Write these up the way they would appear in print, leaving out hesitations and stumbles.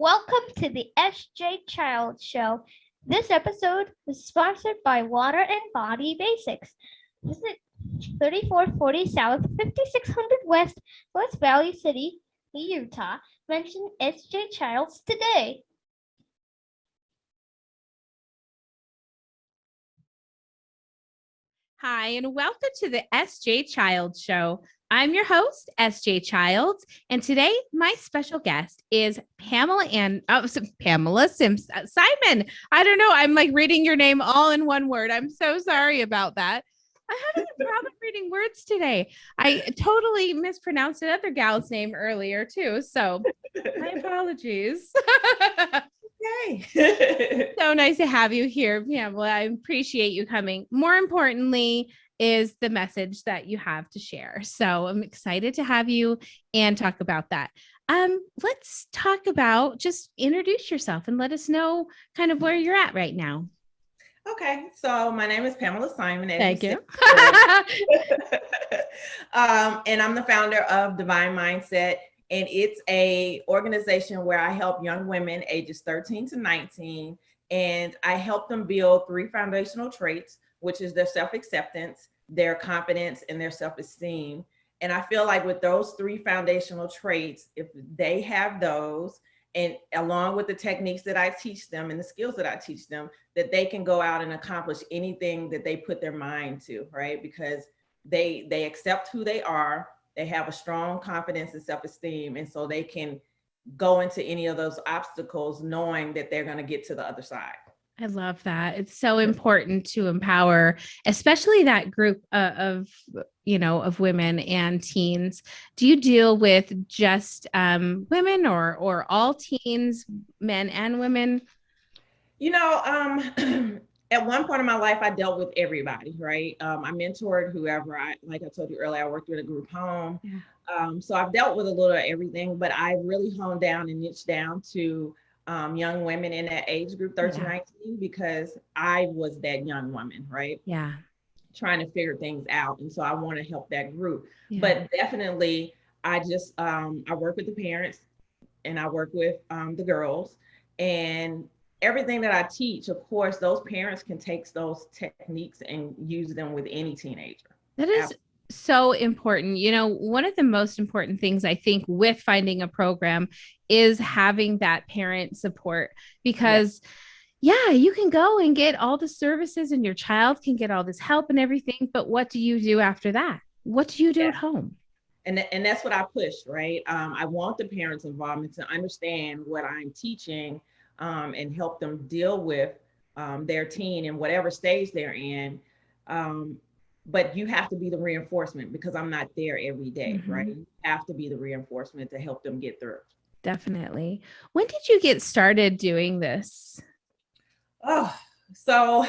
Welcome to the SJ Child Show. This episode is sponsored by Water and Body Basics. Visit 3440 South, 5600 West, West Valley City, Utah. Mention SJ Childs today. Hi, and welcome to the SJ Childs Show. I'm your host, SJ Childs, and today my special guest is Pamela Simon. I don't know. I'm like reading your name all in one word. I'm so sorry about that. I'm having a problem reading words today. I totally mispronounced another gal's name earlier too, so my apologies. Okay. So nice to have you here, Pamela. I appreciate you coming. More importantly, is the message that you have to share. So I'm excited to have you and talk about that. Let's talk about, just introduce yourself and let us know kind of where you're at right now. Okay, so my name is Pamela Simon. Thank you. And I'm the founder of Divine Mindset, and it's a organization where I help young women ages 13 to 19, and I help them build 3 foundational traits, which is their self-acceptance, their confidence, and their self-esteem. And I feel like with those 3 foundational traits, if they have those, and along with the techniques that I teach them and the skills that I teach them, that they can go out and accomplish anything that they put their mind to, right? Because they accept who they are, they have a strong confidence and self-esteem, and so they can go into any of those obstacles knowing that they're going to get to the other side. I love that. It's so important to empower, especially that group of women and teens. Do you deal with just women or all teens, men and women? At one point in my life, I dealt with everybody, right? I mentored whoever. Like I told you earlier, I worked with a group home. Yeah. So I've dealt with a little of everything, but I really honed down and niched down to young women in that age group, 13, 19, because I was that young woman, right? Yeah. Trying to figure things out. And so I want to help that group. Yeah. But definitely, I work with the parents and I work with the girls, and everything that I teach, of course, those parents can take those techniques and use them with any teenager. That is so important. One of the most important things I think with finding a program is having that parent support, because you can go and get all the services and your child can get all this help and everything. But what do you do after that? What do you do at home? And that's what I push, right? I want the parents' involvement to understand what I'm teaching and help them deal with their teen in whatever stage they're in. But you have to be the reinforcement, because I'm not there every day, right? You have to be the reinforcement to help them get through. Definitely. When did you get started doing this? Oh, so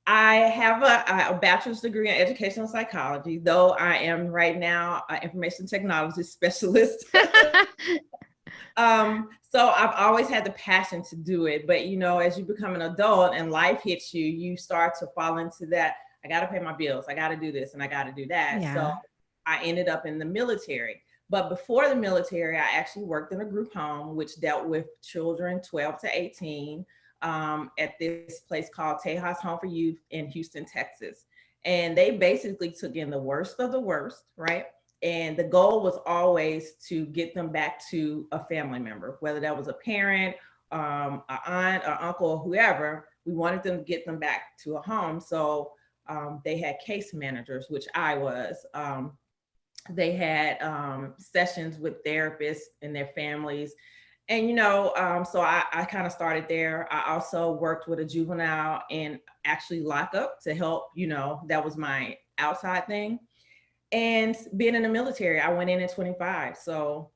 I have a bachelor's degree in educational psychology, though I am right now an information technology specialist. So I've always had the passion to do it. But, as you become an adult and life hits you, you start to fall into that. I got to pay my bills. I got to do this and I got to do that. Yeah. So I ended up in the military. But before the military, I actually worked in a group home, which dealt with children 12 to 18 at this place called Tejas Home for Youth in Houston, Texas. And they basically took in the worst of the worst, right? And the goal was always to get them back to a family member, whether that was a parent, an aunt, or uncle, or whoever. We wanted them to get them back to a home. So they had case managers, which I was. They had sessions with therapists and their families. And, so I kind of started there. I also worked with a juvenile and actually lockup to help, that was my outside thing. And being in the military, I went in at 25. So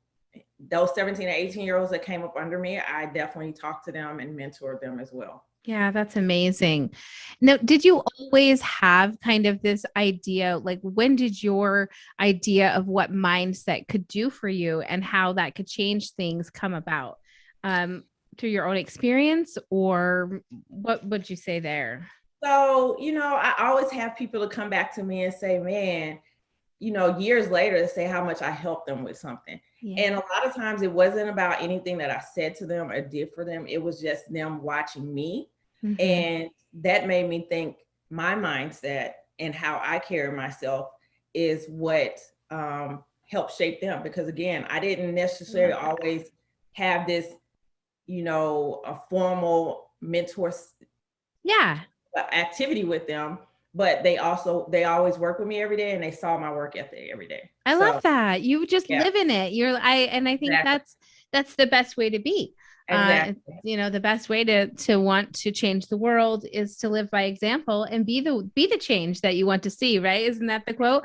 those 17 and 18-year-olds that came up under me, I definitely talked to them and mentored them as well. Yeah, that's amazing. Now, did you always have kind of this idea, like when did your idea of what mindset could do for you and how that could change things come about? Through your own experience, or what would you say there? So, I always have people to come back to me and say, man, years later, to say how much I helped them with something. Yeah. And a lot of times it wasn't about anything that I said to them or did for them. It was just them watching me. Mhm. And that made me think my mindset and how I carry myself is what helped shape them. Because again, I didn't necessarily always have this, a formal mentor Yeah. activity with them, but they always work with me every day and they saw my work ethic every day. I So love that. You just yeah, live in it. I think exactly. that's the best way to be. Exactly. The best way to want to change the world is to live by example and be the change that you want to see, right? Isn't that the quote?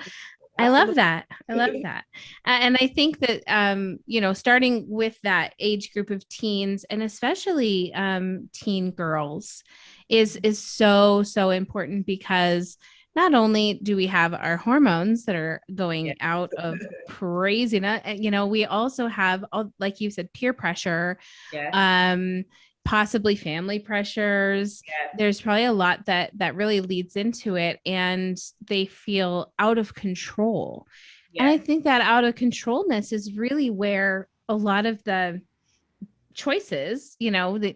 I love Absolutely. that. I love that. And I think that starting with that age group of teens and especially teen girls is so so important because not only do we have our hormones that are Yeah. going out of craziness, we also have, like you said, peer pressure, Yes. um, possibly family pressures. Yes. There's probably a lot that really leads into it, and they feel out of control. And I Yes. think that out of controlness is really where a lot of the choices, that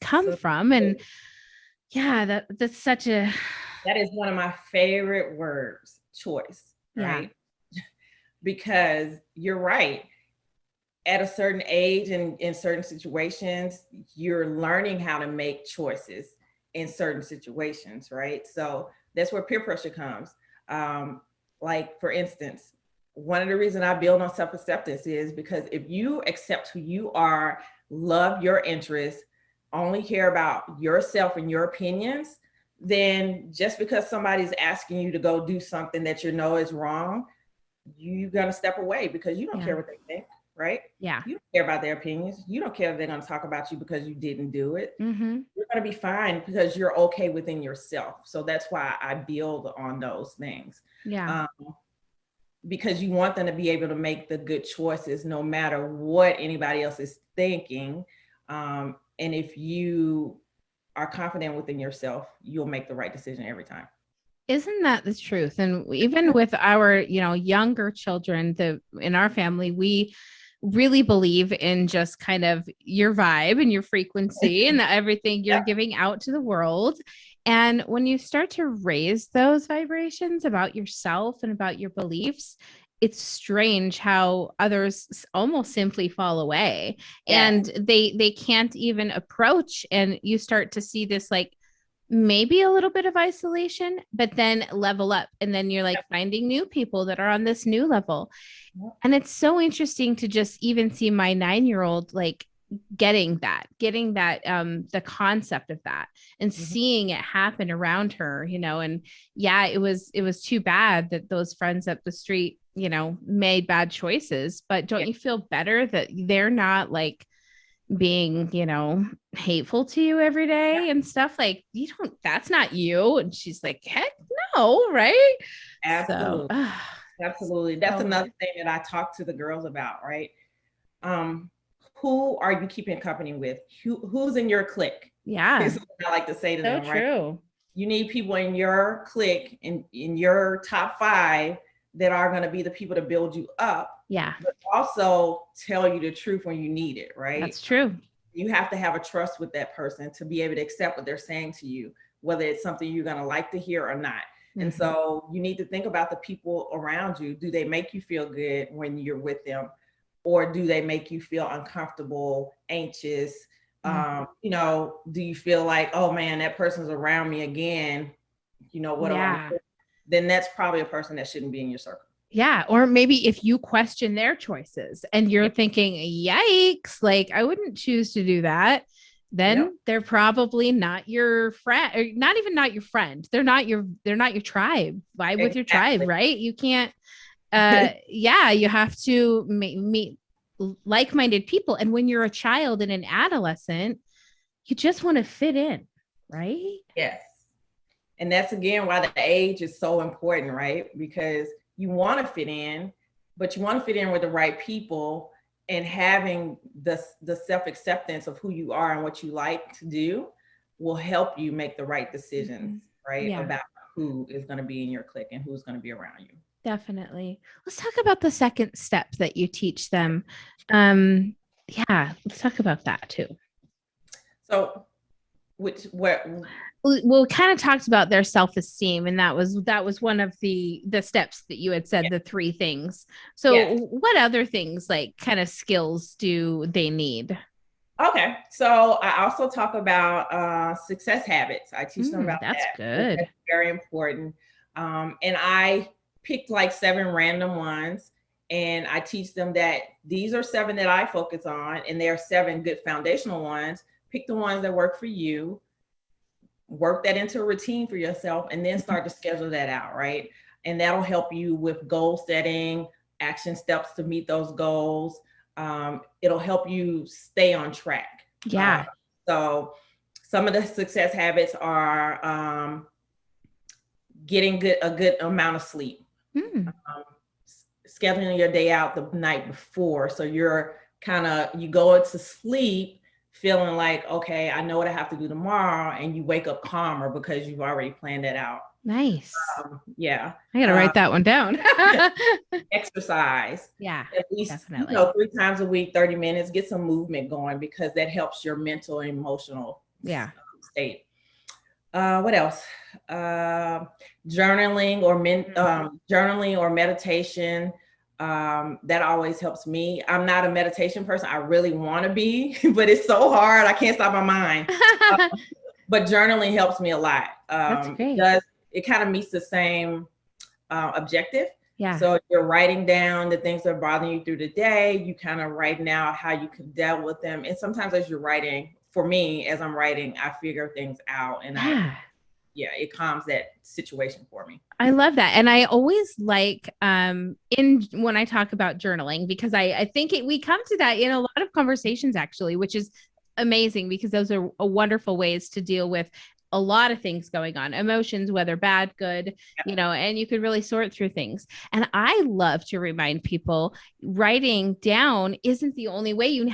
come from. And Absolutely. yeah, that's such a That is one of my favorite words, choice, yeah. right? Because you're right. At a certain age and in certain situations, you're learning how to make choices in certain situations, right? So that's where peer pressure comes. Um, like, for instance, one of the reasons I build on self acceptance is because if you accept who you are, love your interests, only care about yourself and your opinions, then just because somebody's asking you to go do something that you know is wrong, you're going to step away because you don't Yeah. care what they think, right? Yeah. You don't care about their opinions. You don't care if they're going to talk about you because you didn't do it. Mm-hmm. You're going to be fine because you're okay within yourself. So that's why I build on those things. Yeah. Because you want them to be able to make the good choices no matter what anybody else is thinking. And if you are confident within yourself, you'll make the right decision every time. Isn't that the truth? And even with our, younger children, in our family, we really believe in just kind of your vibe and your frequency and everything you're Yep. giving out to the world. And when you start to raise those vibrations about yourself and about your beliefs, it's strange how others almost simply fall away Yes. and they can't even approach, and you start to see this like maybe a little bit of isolation, but then level up. And then you're like finding new people that are on this new level. Yep. And it's so interesting to just even see my 9-year-old like getting that, the concept of that and Mhm. seeing it happen around her, and yeah, it was too bad that those friends up the street, made bad choices. But don't Yeah. you feel better that they're not like being, hateful to you every day and stuff? Like, that's not you. And she's like, heck no, right? So, Absolutely. Absolutely. That's so another thing that I talk to the girls about, right? Um, who are you keeping company with? Who's in your clique? yeah, Is what I like to say to so them, right? true. You need people in your clique, in your top 5 that are going to be the people to build you up, Yeah, but also tell you the truth when you need it, right? that's true. You have to have a trust with that person to be able to accept what they're saying to you, whether it's something you're going to like to hear or not. And Mhm. so you need to think about the people around you. Do they make you feel good when you're with them? Or do they make you feel uncomfortable, anxious? Do you feel like, oh man, that person's around me again? What do I Yeah. do? Then that's probably a person that shouldn't be in your circle. Yeah. Or maybe if you question their choices and you're thinking, yikes, like I wouldn't choose to do that, Yep. then they're probably not your friend, or not even not your friend. They're not your tribe. Vibe with your tribe, Exactly. right? You can't yeah, you have to meet like-minded people. And when you're a child and an adolescent, you just want to fit in, right? Yes. And that's again why the age is so important, right? Because you want to fit in, but you want to fit in with the right people, and having the self-acceptance of who you are and what you like to do will help you make the right decisions, right? Yeah. About who is going to be in your clique and who's going to be around you. Definitely. Let's talk about the second step that you teach them. Yeah, let's talk about that too. So, where Well, kind of talked about their self-esteem, and that was one of the steps that you had said, yeah. the three things. So Yes. what other things, like, kind of skills do they need? Okay, so I also talk about success habits. I teach them about That's that. good. That's very important. And I picked like 7 random ones, and I teach them that these are 7 that I focus on, and there are 7 good foundational ones. Pick the ones that work for you, work that into a routine for yourself, and then start to schedule that out, right? And that'll help you with goal setting, action steps to meet those goals. It'll help you stay on track. Yeah. So some of the success habits are getting a good amount of sleep, scheduling your day out the night before, so you go to sleep feeling like, okay, I know what I have to do tomorrow, and you wake up calmer because you've already planned it out. Nice. Yeah. I gotta write that one down. Exercise. Yeah, At least, definitely. 3 times a week, 30 minutes, get some movement going, because that helps your mental and emotional state. What else? Journaling or meditation. That always helps me. I'm not a meditation person. I really want to be, but it's so hard. I can't stop my mind. But journaling helps me a lot. That's great. It kind of meets the same objective. Yeah. So you're writing down the things that are bothering you through the day. You kind of write out how you can deal with them. And sometimes as you're writing, for me, as I'm writing, I figure things out, and it calms that situation for me. I love that. And I always like when I talk about journaling, because I think we come to that in a lot of conversations, actually, which is amazing, because those are wonderful ways to deal with a lot of things going on, emotions, whether bad, good, and you could really sort through things. And I love to remind people, writing down isn't the only way you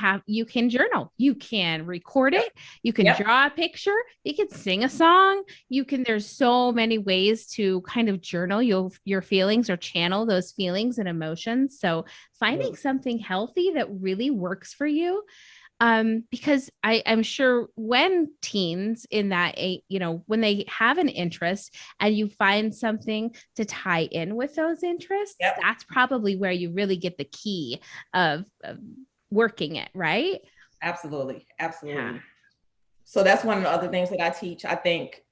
can journal. You can record it. You can draw a picture. You can sing a song. There's so many ways to kind of journal your feelings or channel those feelings and emotions. So finding something healthy that really works for you. Because I'm sure when teens in that age, when they have an interest and you find something to tie in with those interests, that's probably where you really get the key of working it, right? Absolutely. Yeah. So that's one of the other things that I teach. I think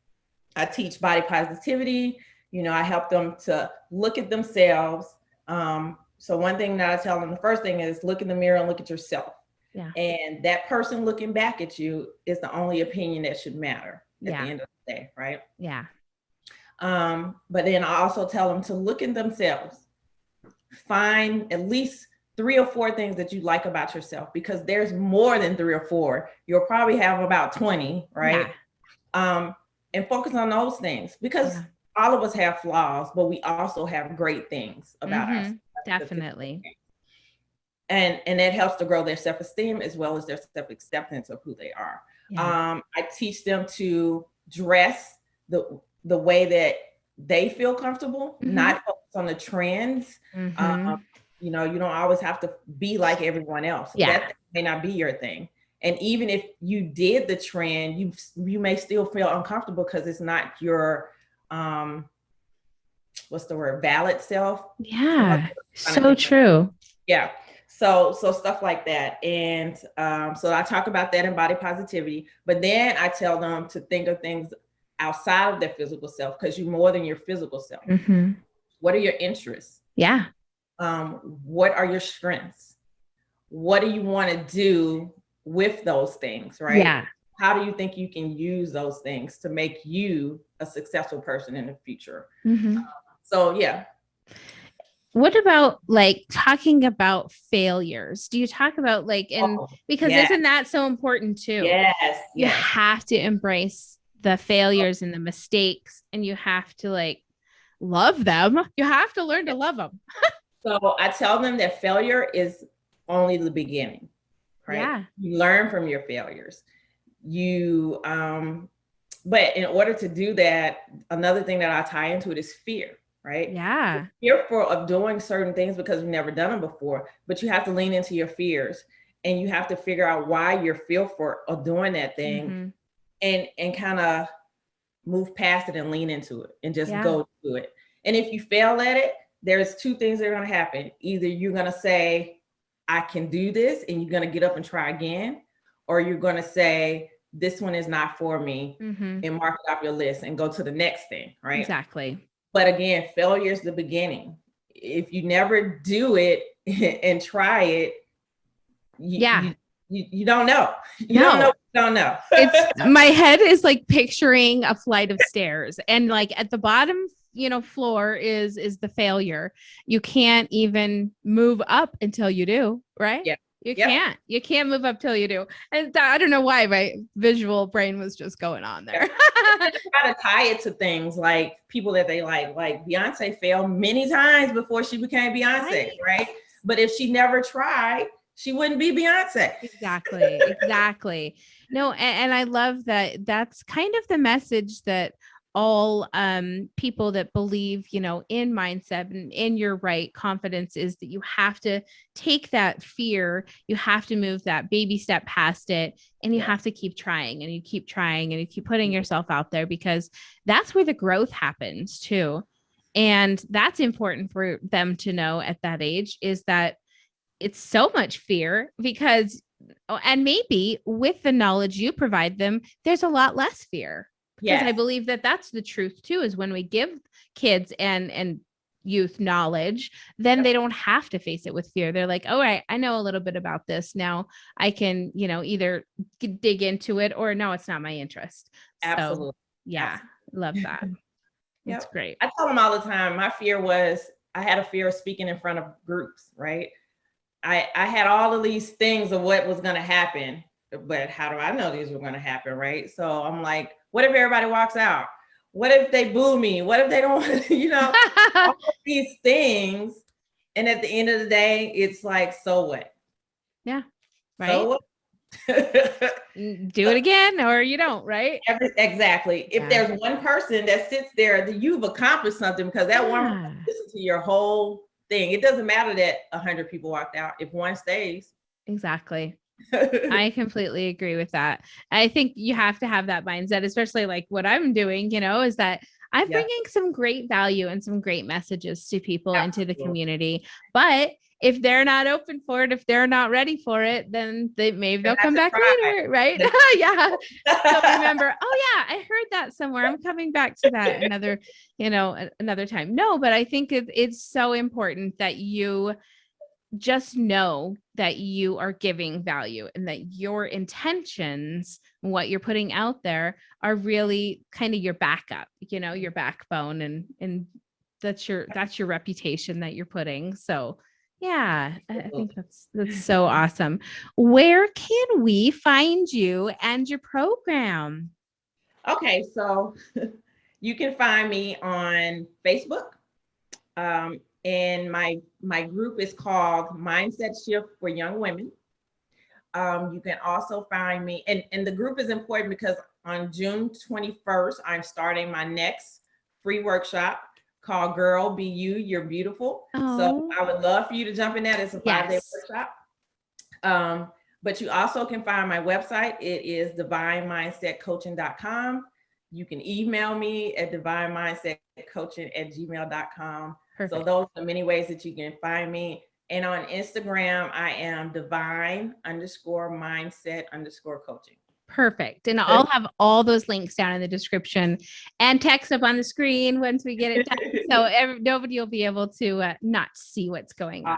I teach body positivity. I help them to look at themselves. So one thing that I tell them, the first thing is look in the mirror and look at yourself. Yeah. And that person looking back at you is the only opinion that should matter at the end of the day, right? Yeah. But then I also tell them to look at themselves, find at least 3 or 4 things that you like about yourself, because there's more than 3 or 4. You'll probably have about 20, right? Yeah. And focus on those things, because all of us have flaws, but we also have great things about us. Definitely. And that helps to grow their self-esteem as well as their self-acceptance of who they are. Yeah. I teach them to dress the way that they feel comfortable, not focus on the trends. You don't always have to be like everyone else. That may not be your thing. And even if you did the trend, you may still feel uncomfortable because it's not your valid self. Yeah, so true. Yeah. So stuff like that. And so I talk about that in body positivity, but then I tell them to think of things outside of their physical self, because you're more than your physical self. What are your interests? Yeah. What are your strengths? What do you want to do with those things, right? Yeah. How do you think you can use those things to make you a successful person in the future? So, yeah. What about like talking about failures? Do you talk about because isn't that so important too? Yes. You have to embrace the failures and the mistakes, and you have to love them. You have to learn to love them. So I tell them that failure is only the beginning, right? Yeah. You learn from your failures. But in order to do that, another thing that I tie into it is fear, right? Yeah. You're fearful of doing certain things because you've never done them before, but you have to lean into your fears and you have to figure out why you're fearful of doing that thing, and kind of move past it and lean into it and just go to it. And if you fail at it, there's two things that are going to happen. Either you're going to say, I can do this, and you're going to get up and try again, or you're going to say, this one is not for me, and mark it off your list and go to the next thing, right? Exactly. But again, failure is the beginning. If you never do it and try it, you don't know. You don't know. It's my head is like picturing a flight of stairs, and like at the bottom, floor is the failure. You can't even move up until you do, right? Yeah. You can't move up till you do. And I don't know why my visual brain was just going on there. Try to tie it to things like people that they like Beyonce failed many times before she became Beyonce, right? But if she never tried, she wouldn't be Beyonce. Exactly. No, and I love that. That's kind of the message that all people that believe, in mindset and in your right confidence, is that you have to take that fear, you have to move that baby step past it, and you have to keep trying, and you keep trying, and you keep putting yourself out there, because that's where the growth happens too. And that's important for them to know at that age, is that it's so much fear because, and maybe with the knowledge you provide them, there's a lot less fear. Because I believe that that's the truth too, is when we give kids and youth knowledge, then they don't have to face it with fear. They're like, all right, I know a little bit about this. Now I can, either dig into it, or no, it's not my interest. Absolutely. So, yeah, love that. That's great. I tell them all the time, my fear was, I had a fear of speaking in front of groups, right? I had all of these things of what was going to happen, but how do I know these were going to happen, right? So I'm like, what if everybody walks out? What if they boo me? What if they don't all of these things? And at the end of the day, it's like, so what? Yeah. Right. So what? Do it again, or you don't, right? Exactly. If there's one person that sits there, then you've accomplished something, because that one person listens to your whole thing. It doesn't matter that 100 people walked out if one stays. Exactly. I completely agree with that. I think you have to have that mindset, especially like what I'm doing, is that I'm bringing some great value and some great messages to people into the community. But if they're not open for it, if they're not ready for it, then they'll come back later, right? Yeah. So remember, I heard that somewhere. I'm coming back to that another time. No, but I think it's so important that you just know that you are giving value, and that your intentions, what you're putting out there, are really kind of your backup, your backbone, and that's your reputation that you're putting. So yeah, I think that's so awesome. Where can we find you and your program? Okay, so you can find me on Facebook. And my group is called Mindset Shift for Young Women. You can also find me, and the group is important because on June 21st, I'm starting my next free workshop called Girl Be You, You're Beautiful. So I would love for you to jump in that. It's a 5-day workshop. But you also can find my website. It is divinemindsetcoaching.com. You can email me at divinemindsetcoaching@gmail.com. So those are the many ways that you can find me. And on Instagram, I am divine_mindset_coaching. Perfect. And I'll have all those links down in the description and text up on the screen once we get it done. So nobody will be able to not see what's going on.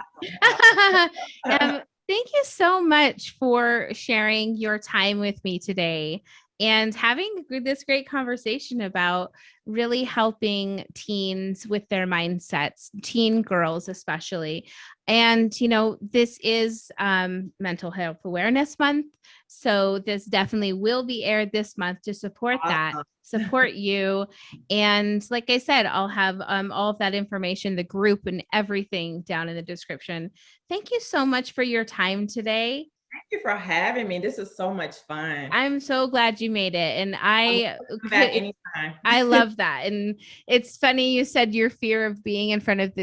Thank you so much for sharing your time with me today and having this great conversation about really helping teens with their mindsets, teen girls especially. And, this is Mental Health Awareness Month. So this definitely will be aired this month to support that, support you. And like I said, I'll have all of that information, the group and everything down in the description. Thank you so much for your time today. you for having me. This is so much fun. I'm so glad you made it. And Come back anytime. I love that. And it's funny you said your fear of being in front of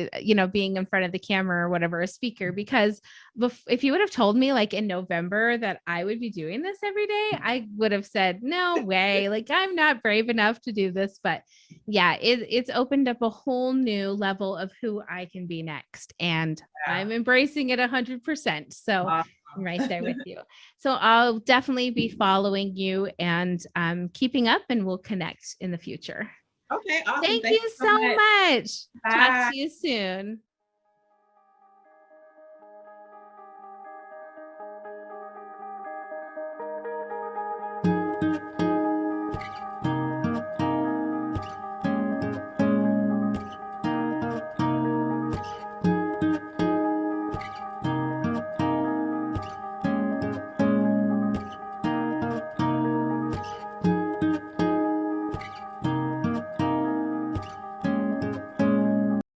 being in front of the camera or whatever, a speaker, because if you would have told me like in November that I would be doing this every day, I would have said, no way. Like I'm not brave enough to do this. But yeah, it's opened up a whole new level of who I can be next. And I'm embracing it 100%. So I'm right there with you. So I'll definitely be following you and keeping up, and we'll connect in the future. Okay, awesome. Thank you so much. Talk Bye. to you soon.